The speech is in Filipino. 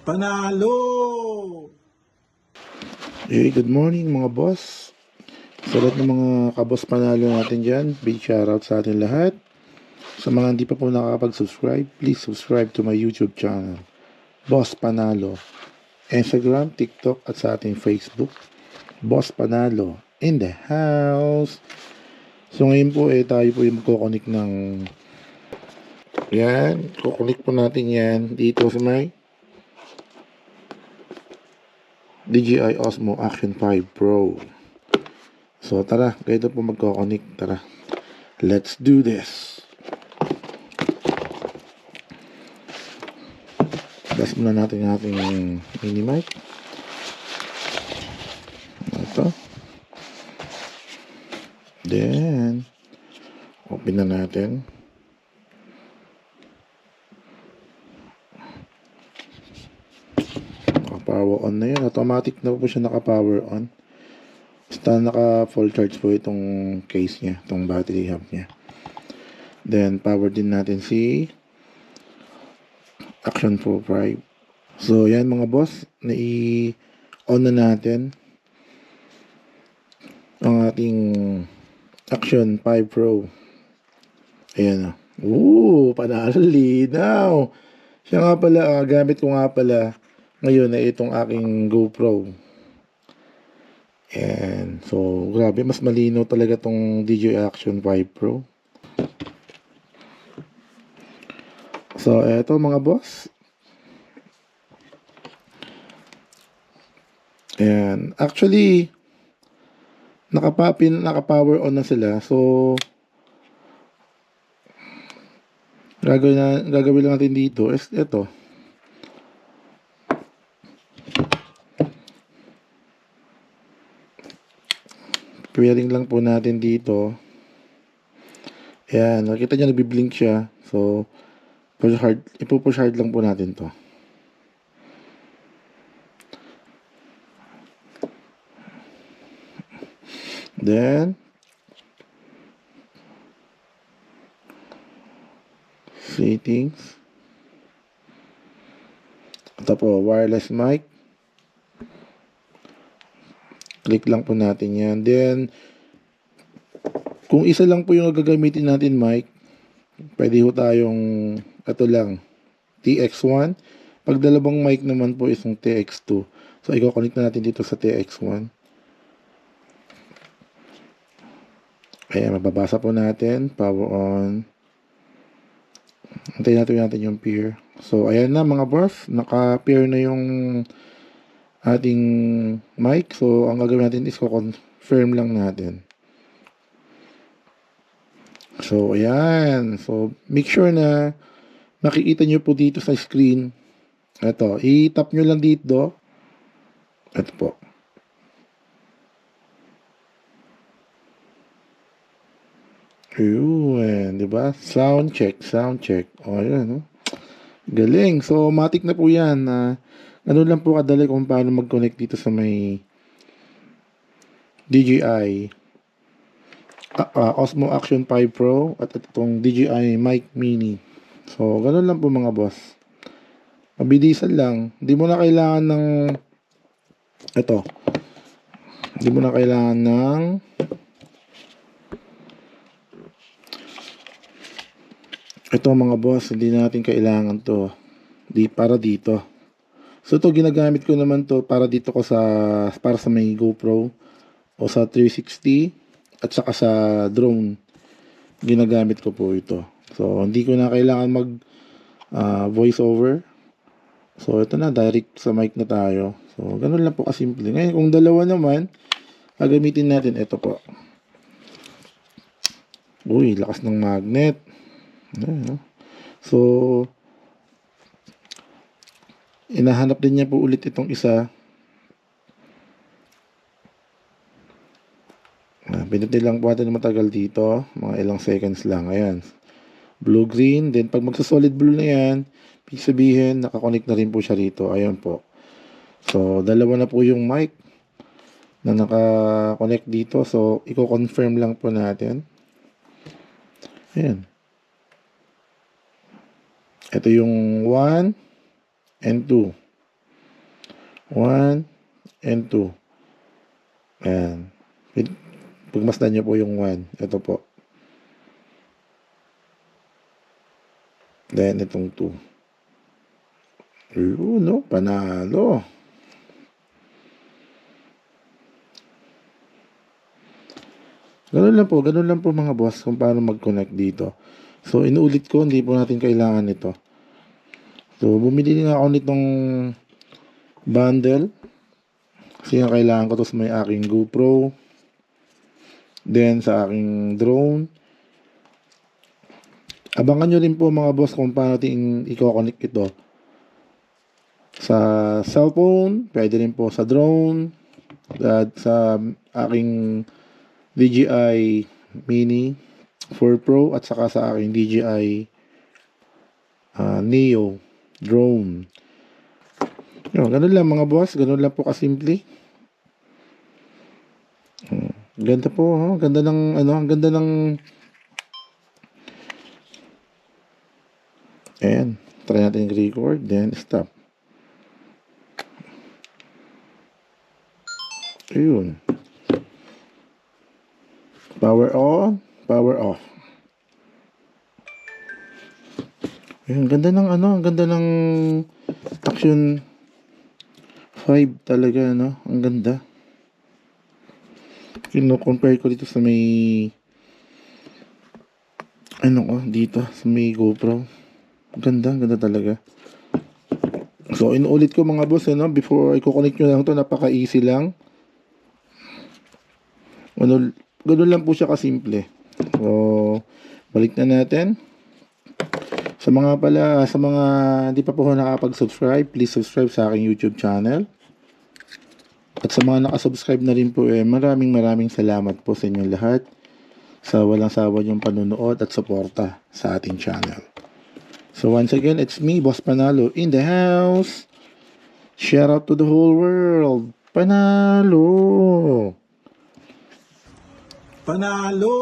Panalo! Hey, good morning mga boss. Sa lahat ng mga kaboss panalo natin dyan, big shoutout sa atin lahat. Sa mga hindi pa po nakakapag-subscribe, please subscribe to my YouTube channel, Boss Panalo. Instagram, TikTok at sa ating Facebook, Boss Panalo in the house. So ngayon po tayo po yung magkoconnect ng yan, kukonik po natin yan dito sa may DJI Osmo Action 5 Pro. So tara, ganito po magkoconnect. Tara, let's do this. Gas muna natin yung ating mini mic. Ito. Then, open na natin. Naka-power on na yun. Automatic na po siya naka-power on. Basta naka-full charge po itong case niya, itong battery hub niya. Then, power din natin si Action 4 5. So, yan mga boss. On na natin ang ating Action 5 Pro. Ayan na. Panalo linaw. Siya nga pala, gamit ko nga pala ngayon ay itong aking GoPro. And so, grabe, mas malinaw talaga tong DJI Action 5 Pro. So, eto mga boss. Ayan. Actually, naka-power on na sila. So, gagawin lang natin dito is ito. Pairing lang po natin dito. Ayan, nakita nyo nagbi-blink siya. So, ipo-push hard lang po natin to. Then, settings. Ito po, wireless mic. Click lang po natin yan. Then, kung isa lang po yung gagamitin natin mic, pwede ho tayong, ito lang, TX1. Pag dalawang mic naman po isang TX2. So, i-connect na natin dito sa TX1. Ayan, mababasa po natin. Power on. Antayin natin yung pair. So, ayan na mga boss. Naka-pair na yung ating mic. So, ang gagawin natin is confirm lang natin. So, ayan. So, make sure na makikita nyo po dito sa screen. Ito, i-tap nyo lang dito. Ito po. Ayun, di ba? Sound check. O, ayan, no? Galing. So, matik na po yan. Ganun lang po kadali kung paano mag-connect dito sa may DJI Osmo Action 5 Pro at itong DJI Mic Mini. So, ganun lang po mga boss. Mabilisan lang. Hindi mo na kailangan ng ito. Hindi mo na kailangan ng ito mga boss, hindi natin kailangan to. Para dito. So ito ginagamit ko naman to para dito ko para sa may GoPro o sa 360 at saka sa drone. Ginagamit ko po ito. So hindi ko na kailangan mag voice over. So ito na, direct sa mic na tayo. So ganun lang po kasimple. Ngayon kung dalawa naman, gagamitin natin ito po. Uy, lakas ng magnet. Ayan, no? So, inahanap din niya po ulit itong isa. Pinutin lang po natin matagal dito. Mga ilang seconds lang. Ayan. Blue-green. Then, pag magsa-solid blue na yan, ibig sabihin, nakakonect na rin po siya rito. Ayan po. So, dalawa na po yung mic na naka-connect dito. So, i-confirm lang po natin. Ayan. Ito yung 1 and 2. 1 and 2. Ayan. Pagmasdan nyo po yung 1. Ito po. Then, itong 2. No? Panalo. Ganun lang po mga boss kung paano mag-connect dito. So, inuulit ko, hindi po natin kailangan ito. So, bumili nga ako nitong bundle. Kasi yung kailangan ko to sa may aking GoPro. Then, sa aking drone. Abangan nyo rin po mga boss kung paano natin i-connect ito. Sa cellphone, pwede rin po sa drone. At sa aking DJI Mini 4 Pro at saka sa aking DJI Neo drone. Yun, ganun lang mga boss, ganun lang po kasimple. Ganda po, oh. Ganda ng ano, ang ganda ng ayan, try natin record, then stop. Ayun. Power on, power off. Ayun, ganda ng ano, ang ganda ng Action 5 talaga, no? Ang ganda. Kino-compare ko dito sa may ano ko, dito sa may GoPro. Ganda, ganda talaga. So, inuulit ko mga boss, ano, before i-connect nyo lang to, napaka-easy lang. Ano, ganun lang po siya kasimple. So, balik na natin. Sa mga hindi pa po nakapag-subscribe, please subscribe sa aking YouTube channel. At sa mga nakasubscribe na rin po, maraming salamat po sa inyong lahat sa walang sawa yung panunood at suporta sa ating channel. So once again, it's me, Boss Panalo, in the house. Shout out to the whole world. Panalo! Panalo!